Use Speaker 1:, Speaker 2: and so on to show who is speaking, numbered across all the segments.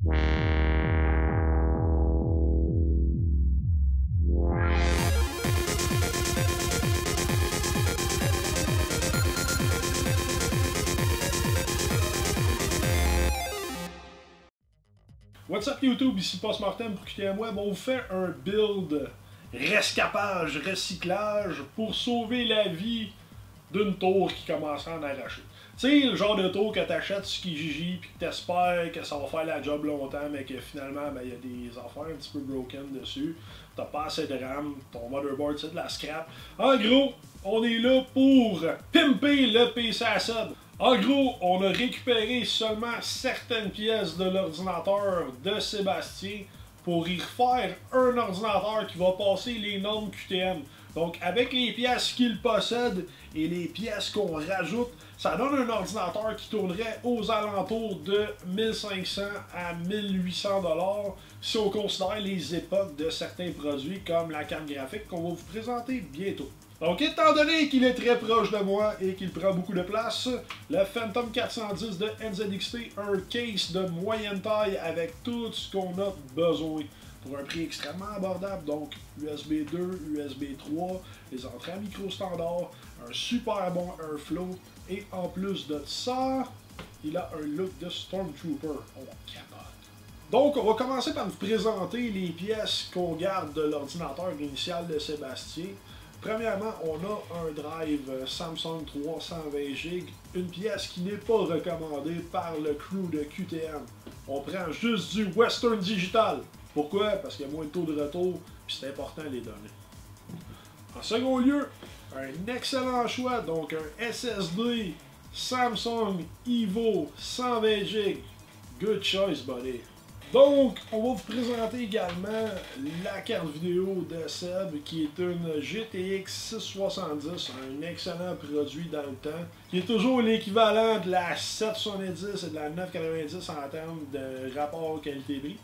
Speaker 1: What's up YouTube, ici Post Martin pour QTM Web. On vous fait un build rescapage, recyclage pour sauver la vie d'une tour qui commence à en arracher. Tu sais, le genre de tour que t'achètes sur Kijiji puis que t'espères que ça va faire la job longtemps, mais que finalement, ben, y a des affaires un petit peu broken dessus. T'as pas assez de RAM, ton motherboard c'est de la scrap. En gros, on est là pour pimper le PC à sub. En gros, on a récupéré seulement certaines pièces de l'ordinateur de Sébastien pour y refaire un ordinateur qui va passer les normes QTM. Donc, avec les pièces qu'il possède et les pièces qu'on rajoute, ça donne un ordinateur qui tournerait aux alentours de 1500 à 1800 $ si on considère les époques de certains produits comme la carte graphique qu'on va vous présenter bientôt. Donc, étant donné qu'il est très proche de moi et qu'il prend beaucoup de place, le Phantom 410 de NZXT, un case de moyenne taille avec tout ce qu'on a besoin pour un prix extrêmement abordable. Donc, USB 2, USB 3, les entrées à micro standard, un super bon airflow et en plus de ça, il a un look de Stormtrooper. On capote. Donc, on va commencer par vous présenter les pièces qu'on garde de l'ordinateur initial de Sébastien. Premièrement, on a un drive Samsung 320 Go, une pièce qui n'est pas recommandée par le crew de QTM. On prend juste du Western Digital. Pourquoi? Parce qu'il y a moins de taux de retour, puis c'est important les donner. En second lieu, un excellent choix, donc un SSD Samsung Evo 120 Go. Good choice, buddy. Donc, on va vous présenter également la carte vidéo de Seb, qui est une GTX 670, un excellent produit dans le temps, qui est toujours l'équivalent de la 770 et de la 990 en termes de rapport qualité-prix.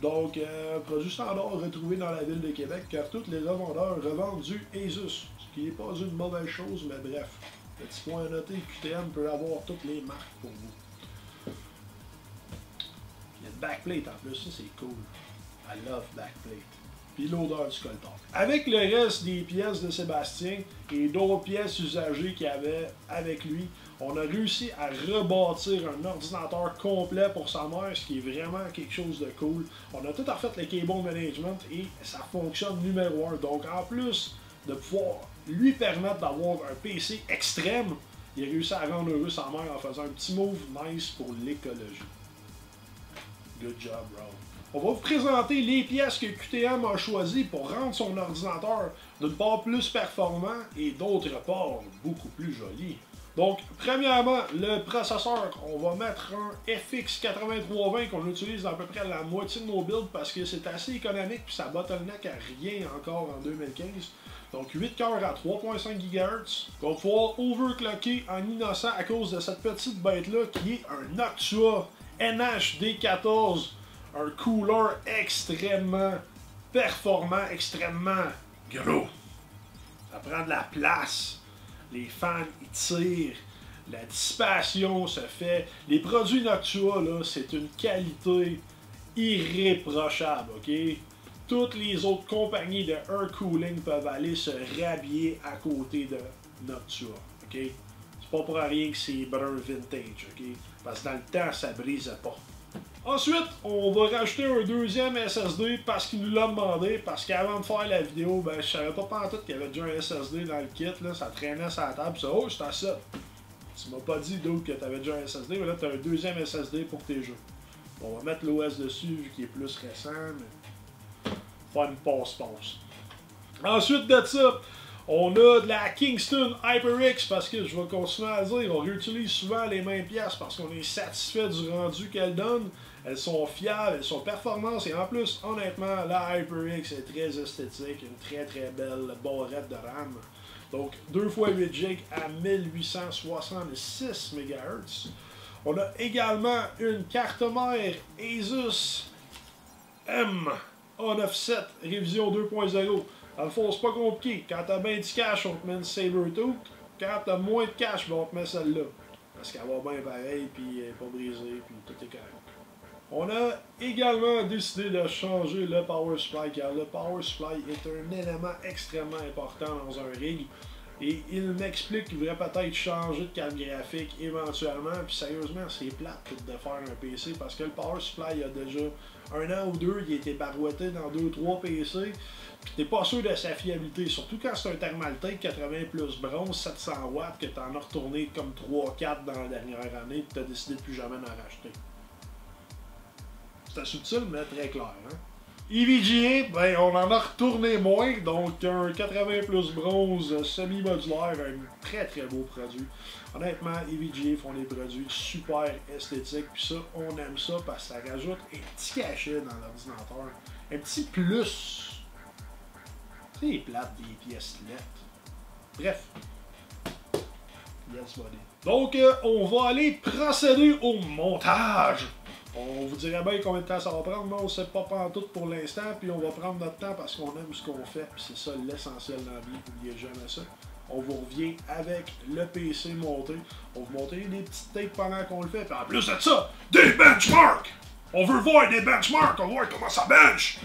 Speaker 1: Donc, produit standard retrouvé dans la ville de Québec, car tous les revendeurs revendent du Asus, ce qui n'est pas une mauvaise chose, mais bref. Petit point à noter, QTM peut avoir toutes les marques pour vous. Il y a une backplate en plus, ça c'est cool. I love backplate. Puis l'odeur du coltan. Avec le reste des pièces de Sébastien et d'autres pièces usagées qu'il y avait avec lui, on a réussi à rebâtir un ordinateur complet pour sa mère, ce qui est vraiment quelque chose de cool. On a tout refait le cable management et ça fonctionne numéro 1. Donc en plus de pouvoir lui permettre d'avoir un PC extrême, il a réussi à rendre heureux sa mère en faisant un petit move nice pour l'écologie. Good job, bro. On va vous présenter les pièces que QTM a choisies pour rendre son ordinateur d'une part plus performant et d'autre part beaucoup plus joli. Donc, premièrement, le processeur, on va mettre un FX 8320 qu'on utilise dans à peu près la moitié de nos builds parce que c'est assez économique puis ça bottleneck à rien encore en 2015. Donc 8 cœurs à 3.5 GHz qu'on va pouvoir overclocker en innocent à cause de cette petite bête-là qui est un Noctua NHD14, un cooler extrêmement performant, extrêmement gros. Ça prend de la place. Les fans ils tirent. La dissipation se fait. Les produits Noctua, là, c'est une qualité irréprochable, ok? Toutes les autres compagnies de air cooling peuvent aller se rhabiller à côté de Noctua, ok? C'est pas pour rien que c'est brun vintage, ok? Parce que dans le temps, ça brisait pas. Ensuite, on va rajouter un deuxième SSD parce qu'il nous l'a demandé. Parce qu'avant de faire la vidéo, ben, je savais pas pantoute qu'il y avait déjà un SSD dans le kit. Là, ça traînait sur la table. Oh, c'est à ça. Tu m'as pas dit d'autre que tu avais déjà un SSD, mais là, tu as un deuxième SSD pour tes jeux. On va mettre l'OS dessus vu qu'il est plus récent. Mais... faire une passe-passe. Ensuite de ça, on a de la Kingston HyperX parce que je vais continuer à dire, on réutilise souvent les mêmes pièces parce qu'on est satisfait du rendu qu'elles donnent. Elles sont fiables, elles sont performantes et en plus, honnêtement, la HyperX est très esthétique, une très très belle barrette de RAM. Donc 2 x 8 GB à 1866 MHz. On a également une carte mère Asus A97 révision 2.0. Dans le fond, c'est pas compliqué. Quand t'as bien du cash, on te met une Sabertooth. Quand t'as moins de cash, ben on te met celle-là. Parce qu'elle va bien pareil, puis elle n'est pas brisée, puis tout est correct. On a également décidé de changer le power supply car le power supply est un élément extrêmement important dans un rig. Et il m'explique qu'il devrait peut-être changer de carte graphique éventuellement. Puis sérieusement, c'est plate de faire un PC parce que le power supply il y a déjà 1 an ou 2, il a été barouetté dans 2-3 PC. Puis t'es pas sûr de sa fiabilité, surtout quand c'est un Thermaltake 80 plus bronze, 700 watts, que t'en as retourné comme 3-4 dans la dernière année, puis t'as décidé de plus jamais d'en racheter. C'était subtil, mais très clair. Hein? EVGA, ben, on en a retourné moins, donc un 80 plus bronze semi-modulaire, un très très beau produit. Honnêtement, EVGA font des produits super esthétiques, puis ça, on aime ça parce que ça rajoute un petit cachet dans l'ordinateur, un petit plus. C'est plate des pièces lettres. Bref. Yes, buddy. Donc, on va aller procéder au montage. On vous dirait bien combien de temps ça va prendre, mais on ne sait pas pantoute pour l'instant, puis on va prendre notre temps parce qu'on aime ce qu'on fait, puis c'est ça l'essentiel dans la vie, n'oubliez jamais ça. On vous revient avec le PC monté. On va vous montrer des petites tapes pendant qu'on le fait, puis en plus de ça, des benchmarks! On veut voir des benchmarks, on veut voir comment ça bench!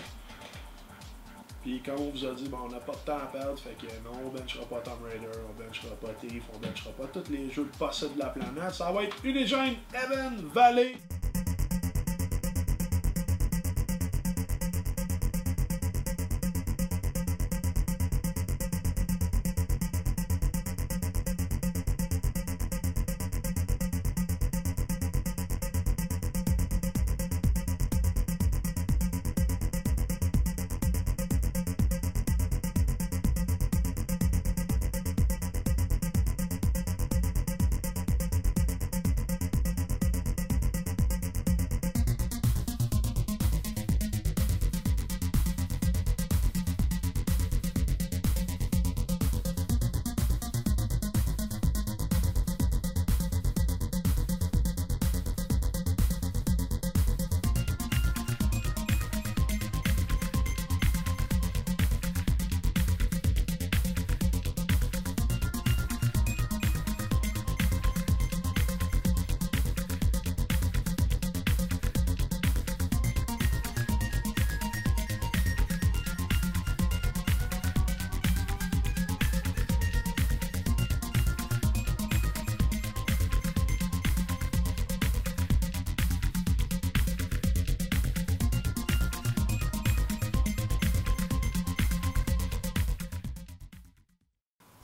Speaker 1: Puis comme on vous a dit, bon, on n'a pas de temps à perdre, fait que non, on benchera pas Tomb Raider, on benchera pas Thief, on benchera pas tous les jeux possibles de la planète. Ça va être Unigine Evan Valley.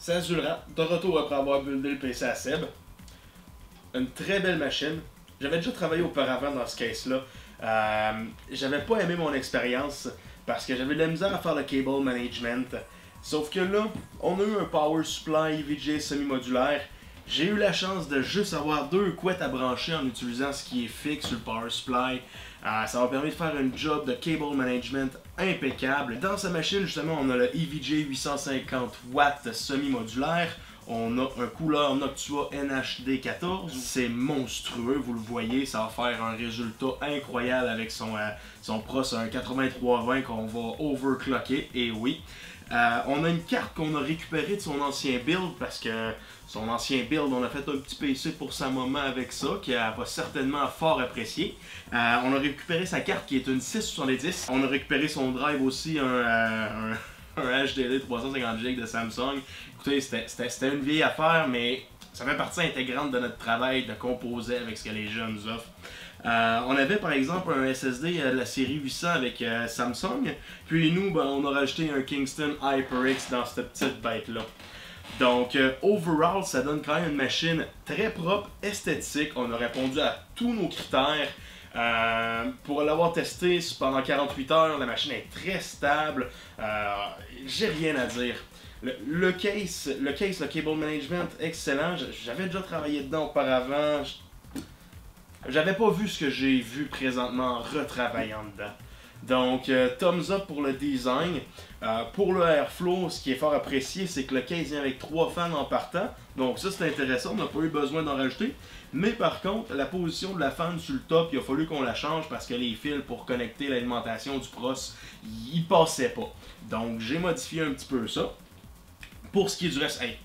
Speaker 2: C'est Azulran, de retour après avoir buildé le PC à Seb. Une très belle machine. J'avais déjà travaillé auparavant dans ce case-là. J'avais pas aimé mon expérience parce que j'avais de la misère à faire le cable management. Sauf que là, on a eu un power supply EVGA semi-modulaire. J'ai eu la chance de juste avoir 2 couettes à brancher en utilisant ce qui est fixe sur le power supply. Ça m'a permis de faire un job de cable management impeccable. Dans sa machine, justement, on a le EVGA 850 watts semi-modulaire. On a un couleur Noctua NHD 14. C'est monstrueux, vous le voyez. Ça va faire un résultat incroyable avec son pros un 8320 qu'on va overclocker. Et oui. On a une carte qu'on a récupérée de son ancien build parce que son ancien build, on a fait un petit PC pour sa maman avec ça, qui va certainement fort apprécier. On a récupéré sa carte qui est une 670. On a récupéré son drive aussi, un HDD 350GB de Samsung. Écoutez, c'était une vieille affaire, mais ça fait partie intégrante de notre travail de composer avec ce que les jeunes nous offrent. On avait par exemple un SSD de la série 800 avec Samsung, puis nous, ben, on a rajouté un Kingston HyperX dans cette petite bête-là. Donc, overall, ça donne quand même une machine très propre, esthétique. On a répondu à tous nos critères. Pour l'avoir testé pendant 48 heures, la machine est très stable. J'ai rien à dire. Le case, le cable management, excellent. J'avais déjà travaillé dedans auparavant. J'avais pas vu ce que j'ai vu présentement en retravaillant dedans. Donc, thumbs up pour le design. Pour le airflow, ce qui est fort apprécié, c'est que le case vient avec 3 fans en partant. Donc ça, c'est intéressant, on n'a pas eu besoin d'en rajouter. Mais par contre, la position de la fan sur le top, il a fallu qu'on la change parce que les fils pour connecter l'alimentation du pros, ils passaient pas. Donc, j'ai modifié un petit peu ça. Pour ce qui est du reste, hey,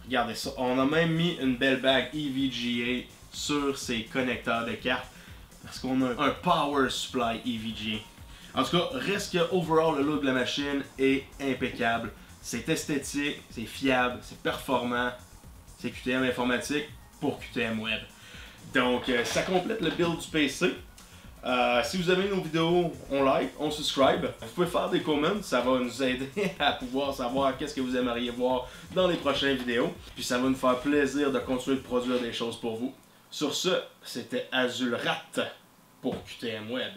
Speaker 2: regardez ça. On a même mis une belle bague EVGA sur ces connecteurs de cartes. parce qu'on a un Power Supply EVGA. En tout cas, reste que overall le look de la machine est impeccable. C'est esthétique, c'est fiable, c'est performant. C'est QTM informatique pour QTM web. Donc ça complète le build du PC. Si vous aimez nos vidéos, on like, on subscribe. Vous pouvez faire des comments, ça va nous aider à pouvoir savoir qu'est-ce que vous aimeriez voir dans les prochaines vidéos. Puis ça va nous faire plaisir de continuer de produire des choses pour vous. Sur ce, c'était Azulrat pour QTM Web.